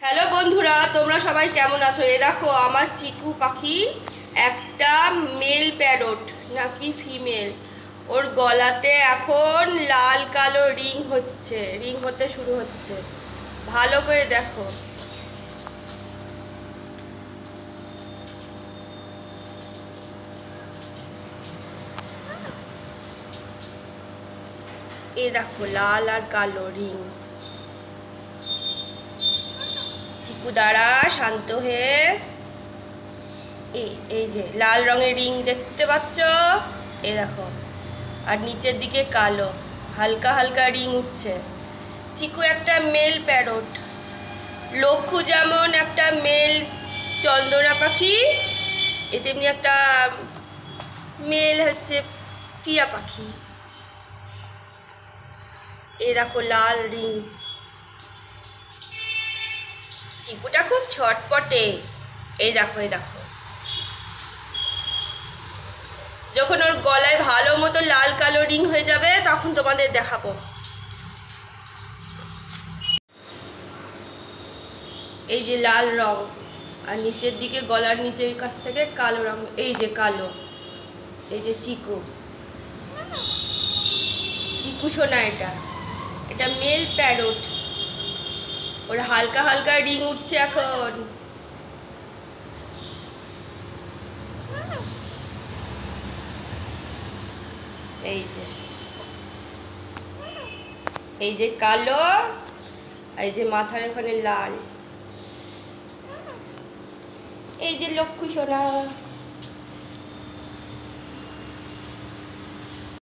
Hello বন্ধুরা, তোমরা সবাই কেমন আছো? এ দেখো আমার চিকু পাখি, একটা মেল প্যারট নাকি ফিমেল, ওর গলাতে এখন লাল কালো রিং হতে শুরু হচ্ছে। ভালো করে দেখো। এ দেখো লাল আর কালো রিং। চিকু দাঁড়া, শান্ত হয়ে। এই যে লাল রঙের রিং দেখতে পাচ্ছ? এই দেখো, আর নিচের দিকে কালো, হালকা হালকা রিং উঠছে। চিকু একটা মেল প্যারট। লক্ষু যেমন একটা মেল চন্দনা পাখি, এ তেমনি একটা মেল হচ্ছে টিয়া পাখি। এ দেখো লাল রিং। চিকুটা খুব ছটপটে। এই দেখো যখন ওর গলায় ভালো মতো লাল কালো রিং হয়ে যাবে তখন তোমাদের দেখাবো। এই যে লাল রং, আর নিচের দিকে গলার নিচের কাছ থেকে কালো রং। এই যে কালো, এই যে চিকু সোনা। এটা মেল প্যারট। ওর হালকা হালকা রিং উঠছে এখন। এই যে কালো, এই যে মাথার ওখানে লাল। এই যে লক্ষ্মী সোনা।